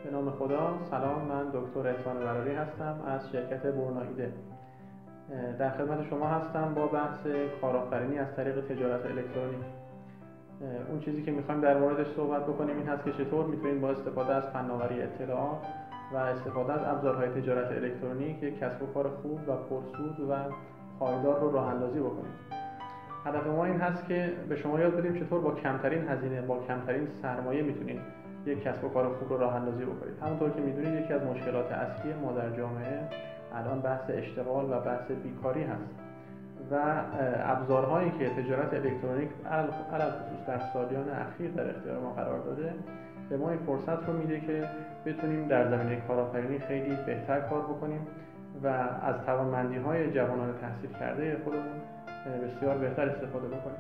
به نام خدا. سلام، من دکتر احسان براری هستم از شرکت برنایده. در خدمت شما هستم با بحث کارآفرینی از طریق تجارت الکترونیک. اون چیزی که میخوایم در موردش صحبت بکنیم این هست که چطور میتونیم با استفاده از فناوری اطلاعات و استفاده از ابزارهای تجارت الکترونیک یک کسب و کار خوب و پرسود و پایدار رو راه اندازی بکنیم. هدف ما این هست که به شما یاد بدیم چطور با کمترین هزینه، با کمترین سرمایه میتونید یک کسب و کار خوب رو راه اندازی بکنید. همونطور که میدونید یکی از مشکلات اصلی ما در جامعه الان بحث اشتغال و بحث بیکاری هست و ابزارهایی که تجارت الکترونیک علل خصوص در سالیان اخیر در اختیار ما قرار داده به ما این فرصت رو میده که بتونیم در زمینه کارآفرینی خیلی بهتر کار بکنیم و از توانمندی‌های جوانان تحصیل کرده خودمون بسیار بهتر استفاده بکنیم.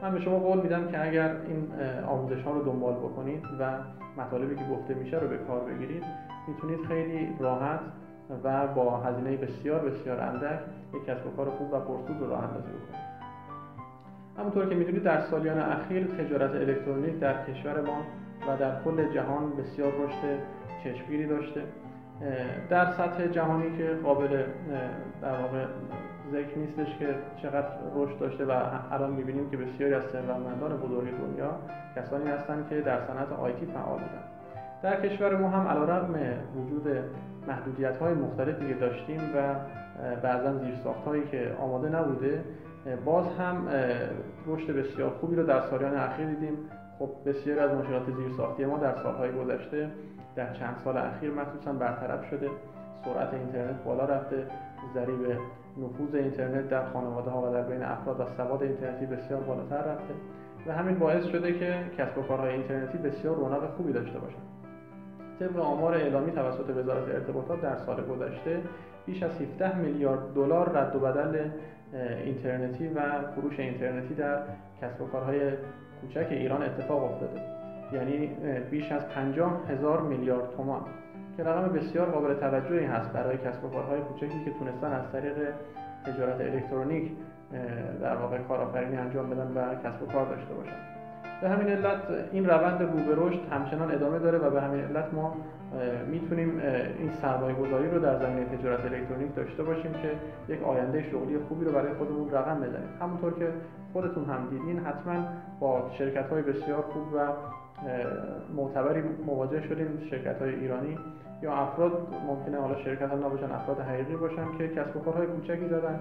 من به شما قول میدم که اگر این آموزش‌ها رو دنبال بکنید و مطالبی که گفته میشه رو به کار بگیرید، میتونید خیلی راحت و با هزینه بسیار بسیار اندک یک کسب و کار خوب و پرسود رو راه اندازی بکنید. همونطور که میدونید در سالیان اخیر تجارت الکترونیک در کشور ما و در کل جهان بسیار رشد چشمگیری داشته. در سطح جهانی که قابل در واقع ذکر نیستش که چقدر رشد داشته و الان می‌بینیم که بسیاری از ثروتمندان بزرگ دنیا کسانی هستند که در صنعت آیتی فعال بودند. در کشور ما هم علیرغم وجود محدودیت‌های مختلفی که داشتیم و بعضاً زیرساخت‌هایی که آماده نبوده، باز هم رشد بسیار خوبی رو در سالیان اخیر دیدیم. خب بسیاری از مشکلات زیرساختی ما در سال‌های گذشته در چند سال اخیر مخصوصاً برطرف شده. سرعت اینترنت بالا رفته، ضریب نفوذ اینترنت در خانواده‌ها و در بین افراد و سواد اینترنتی بسیار بالاتر رفته و همین باعث شده که کسب و کارهای اینترنتی بسیار رونق خوبی داشته باشند. طبق آمار اعلامی توسط وزارت ارتباطات در سال گذشته بیش از 17 میلیارد دلار رد و بدل اینترنتی و فروش اینترنتی در کسب و کارهای کوچک ایران اتفاق افتاده. یعنی بیش از 50,000 میلیارد تومان که رقم بسیار قابل توجهی هست برای کسب و کارهای کوچکی که تونستن از طریق تجارت الکترونیک در واقع کارآفرینی انجام بدن و کسب و کار داشته باشن. به همین علت این روند رو به رشد همچنان ادامه داره و به همین علت ما میتونیم این سرمایه‌گذاری رو در زمینه تجارت الکترونیک داشته باشیم که یک آینده شغلی خوبی رو برای خودمون رقم بزنیم. همونطور که خودتون هم دیدین حتما با شرکت‌های بسیار خوب و معتبری مواجه شدیم، شرکت‌های ایرانی یا افراد، ممکنه حالا شرکت ها نباشن، افراد حقیقی باشن که کسب و کارهای کوچکی زدن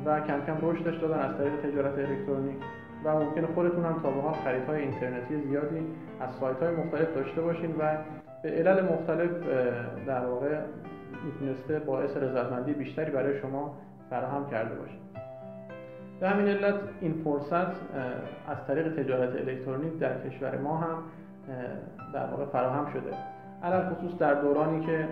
و کم کم رشدش دادن از طریق تجارت الکترونیک و ممکنه خودتون هم تا به حال خریدهای اینترنتی زیادی از سایت‌های مختلف داشته باشین و به علل مختلف در واقع میتونسته باعث رضایتمندی بیشتری برای شما فراهم کرده باشه. به همین علت این فرصت از طریق تجارت الکترونیک در کشور ما هم در واقع فراهم شده. علل خصوص در دورانی که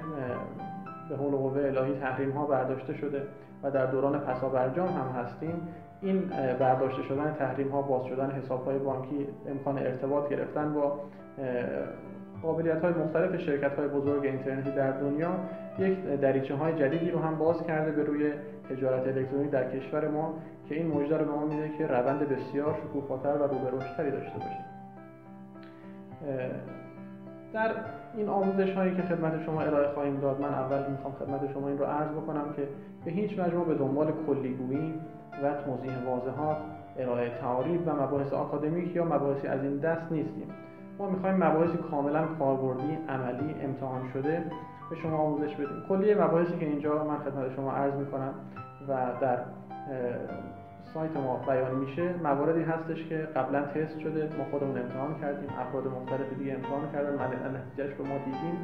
به حول و قوه الهی تحریم ها برداشته شده و در دوران پسابرجام هم هستیم، این برداشته شدن تحریم ها، باز شدن حساب های بانکی، امکان ارتباط گرفتن با قابلیت های مختلف شرکت های بزرگ اینترنتی در دنیا یک دریچه های جدیدی رو هم باز کرده به روی تجارت الکترونیک در کشور ما که این مژده رو به ما میده که روند بسیار شکوفاتر و رو به رشدتری داشته باشیم. در این آموزش هایی که خدمت شما ارائه خواهیم داد، من اول میخوام خدمت شما این رو عرض بکنم که به هیچ وجه ما به دنبال کلیگویی و توضیح واضحات، ارائه تعاریف و مباحث آکادمیک یا مباحثی از این دست نیستیم. ما میخوایم مباحثی کاملا کاربردی، عملی، امتحان شده به شما آموزش بدیم. کلیه مباحثی که اینجا من خدمت شما عرض میکنم و در سایت ما بیان میشه مواردی هستش که قبلا تست شده، ما خودمون امتحان کردیم، افراد مختلف دیگه امتحان کردن، نتیجهش رو ما دیدیم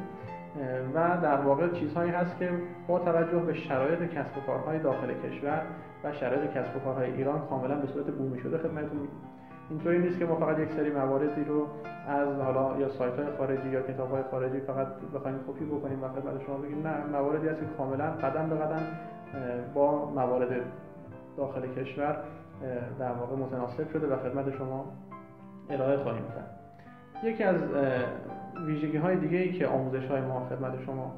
و در واقع چیزهایی هست که با توجه به شرایط کسب و کارهای داخل کشور و شرایط کسب و کارهای ایران کاملا به صورت بومی شده خدمتتون میگیم. اینطوری نیست که ما فقط یک سری مواردی رو از حالا یا سایت‌های خارجی یا کتاب‌های خارجی فقط بخوایم کپی بکنیم و خدمت شما بگیم. نه، مواردی هست که کاملا قدم به قدم با موارد داخل کشور در واقع متناسب شده و خدمت شما ارائه خواهیم کرد. یکی از ویژگی‌های دیگه‌ای که آموزش‌های ما خدمت شما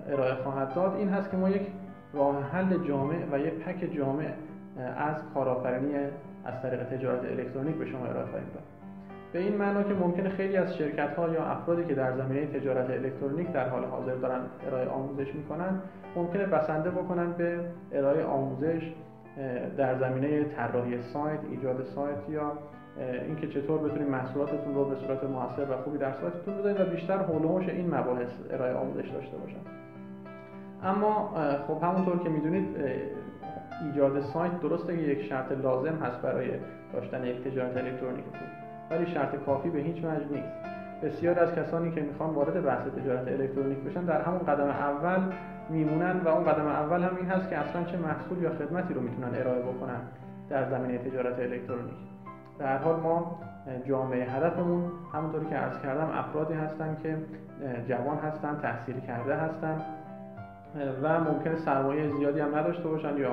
ارائه خواهد داد این هست که ما یک راه حل جامع و یک پک جامع از کارآفرینی از طریق تجارت الکترونیک به شما ارائه خواهیم داد. به این معنا که ممکنه خیلی از شرکت‌ها یا افرادی که در زمینه تجارت الکترونیک در حال حاضر دارن ارائه آموزش میکنن ممکنه بسنده بکنن به ارائه آموزش در زمینه طراحی سایت، ایجاد سایت یا اینکه چطور بتونید محصولاتتون رو به صورت موثر و خوبی در سایتتون بذارید و بیشتر حول و حوش این مباحث ارائه آموزش داشته باشن. اما خب همونطور که میدونید ایجاد سایت درسته که یک شرط لازم هست برای داشتن یک تجارت الکترونیک خوب، ولی شرط کافی به هیچ وجه نیست. بسیار از کسانی که میخوان وارد بحث تجارت الکترونیک بشن در همون قدم اول میمونن و اون قدم اول هم این هست که اصلا چه محصول یا خدمتی رو میتونن ارائه بکنن در زمینه تجارت الکترونیک. در هر حال ما جامعه هدفمون همونطوری که عرض کردم افرادی هستن که جوان هستن، تحصیل کرده هستن و ممکنه سرمایه زیادی هم نداشته باشن یا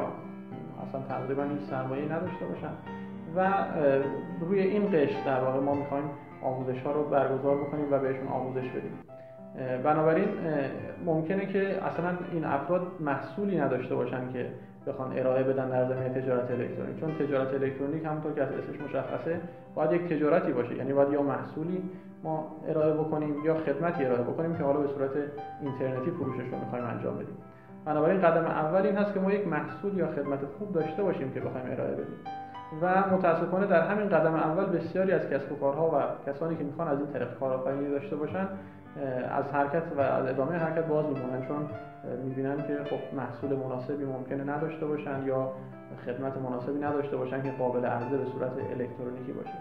اصلا تقریبا هیچ سرمایه‌ای نداشته باشن و روی این قشر در واقع ما می‌خوایم آموزش‌ها رو برگزار بکنیم و بهشون آموزش بدیم. بنابراین ممکنه که اصلا این افراد محصولی نداشته باشن که بخوان ارائه بدن در زمینه تجارت الکترونیک، چون تجارت الکترونیک همونطور که از اسمش مشخصه باید یک تجارتی باشه، یعنی باید یا محصولی ما ارائه بکنیم یا خدمتی ارائه بکنیم که حالا به صورت اینترنتی فروشش رو می‌خوایم انجام بدیم. بنابراین قدم اول این هست که ما یک محصول یا خدمت خوب داشته باشیم که بخوایم ارائه بدیم و متاسفانه در همین قدم اول بسیاری از کسب و کارها و کسانی که میخوان از این طریق کارآفرینی داشته باشن از حرکت و از ادامه حرکت باز میمونن، چون میبینن که خب محصول مناسبی ممکنه نداشته باشن یا خدمت مناسبی نداشته باشن که قابل عرضه به صورت الکترونیکی باشه.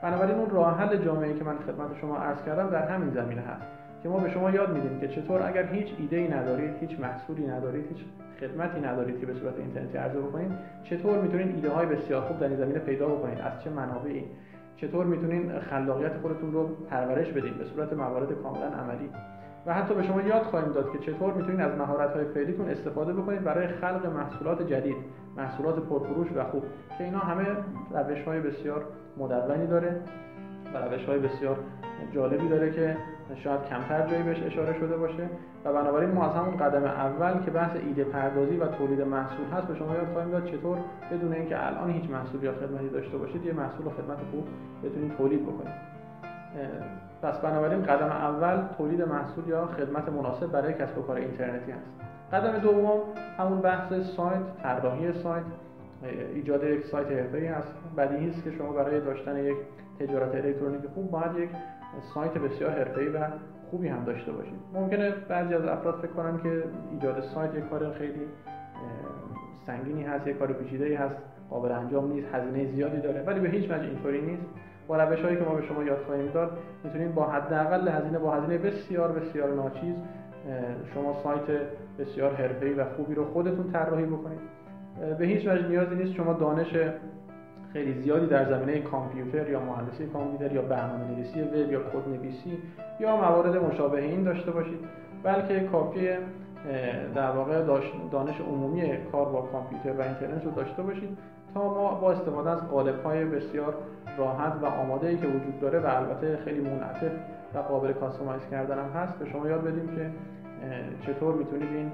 بنابراین اون راه حل جامعه‌ای که من خدمت شما عرض کردم در همین زمینه هست که ما به شما یاد میدیم که چطور اگر هیچ ایده‌ای ندارید، هیچ محصولی ندارید، هیچ خدمتی ندارید که به صورت اینترنتی عرضه بکنید، چطور میتونید ایده‌های بسیار خوب در این زمینه پیدا بکنید، از چه منابعی، چطور میتونید خلاقیت خودتون رو پرورش بدید به صورت موارد کاملا عملی و حتی به شما یاد خواهیم داد که چطور میتونید از مهارت‌های فعلیتون استفاده بکنید برای خلق محصولات جدید، محصولات پرفروش و خوب که اینا همه روش‌های بسیار مدونی داره و روش‌های بسیار جالبی داره که شاید کمتر جایی بهش اشاره شده باشه و بنابراین ما از همون قدم اول که بحث ایده پردازی و تولید محصول هست به شما یاد خواهیم داد چطور بدون اینکه الان هیچ محصول یا خدمتی داشته باشید یه محصول و خدمت خوب بتونید تولید بکنید. پس بنابراین قدم اول تولید محصول یا خدمت مناسب برای کسب و کار اینترنتی هست. قدم دوم همون بحث سایت، طراحی سایت، ایجاد یک سایت حرفه‌ای هست. بدیهی است که شما برای داشتن یک تجارت الکترونیک خوب باید یک سایت بسیار حرفه‌ای و خوبی هم داشته باشید. ممکنه بعضی از افراد فکر کنن که ایجاد سایت یک کار خیلی سنگینی هست، یک کار پیچیده‌ای هست، قابل انجام نیست، هزینه زیادی داره، ولی به هیچ وجه اینطوری نیست. با روش‌هایی که ما به شما یاد خواهیم داد میتونید با حداقل هزینه، با هزینه بسیار بسیار ناچیز شما سایت بسیار حرفه‌ای و خوبی رو خودتون طراحی بکنید. به هیچ وجه نیازی نیست شما دانش خیلی زیادی در زمینه کامپیوتر یا مهندسی کامپیوتر یا برنامه‌نویسی وب یا کدنویسی یا موارد مشابه این داشته باشید، بلکه کافیه در واقع دانش عمومی کار با کامپیوتر و اینترنت رو داشته باشید تا ما با استفاده از قالب‌های بسیار راحت و آماده‌ای که وجود داره و البته خیلی منعطف و قابل کاستومایز کردن هم هست به شما یاد بدیم که چطور میتونید این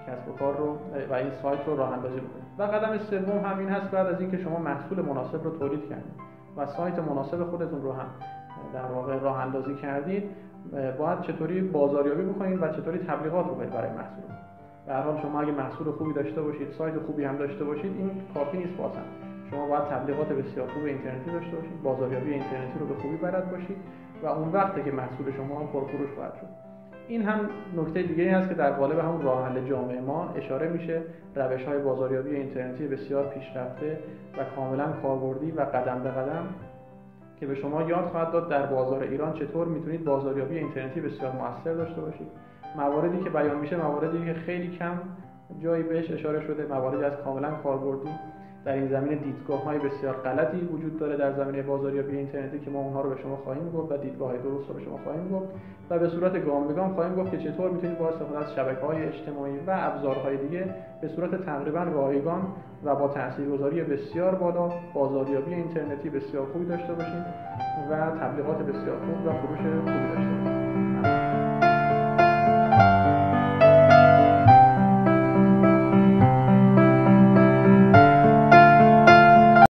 کسب و کار رو و این سایت رو راه اندازی بکنید. و قدم سوم همین هست، بعد از اینکه شما محصول مناسب رو تولید کردید و سایت مناسب خودتون رو هم در واقع راه اندازی کردید، باید چطوری بازاریابی بکنید و چطوری تبلیغات بکنید برای محصول. به هر حال شما اگه محصول خوبی داشته باشید، سایت خوبی هم داشته باشید، این کافی نیست بازم. شما باید تبلیغات بسیار خوب اینترنتی داشته باشید، بازاریابی اینترنتی رو به خوبی بلد باشید و اون وقته که محصول شما هم پرفروش خواهد شد. این هم نکته دیگه‌ای هست که در قالب همون راه حل جامعه ما اشاره میشه، روش‌های بازاریابی اینترنتی بسیار پیشرفته و کاملا کاربردی و قدم به قدم که به شما یاد خواهد داد در بازار ایران چطور میتونید بازاریابی اینترنتی بسیار موثر داشته باشید. مواردی که بیان میشه مواردی که خیلی کم جایی بهش اشاره شده، مواردی از کاملا کاربردی. در این زمینه دیدگاه‌های بسیار غلطی وجود داره در زمینه بازاریابی اینترنتی که ما اونها رو به شما خواهیم گفت و دیدگاه‌های درست رو به شما خواهیم گفت و به صورت گام به گام خواهیم گفت که چطور میتونید با استفاده از شبکه‌های اجتماعی و ابزارهای دیگه به صورت تقریبا رایگان و با تاثیرگذاری بسیار بالا بازاریابی اینترنتی بسیار خوبی داشته باشید و تبلیغات بسیار خوب و فروش خوبی داشته باشید.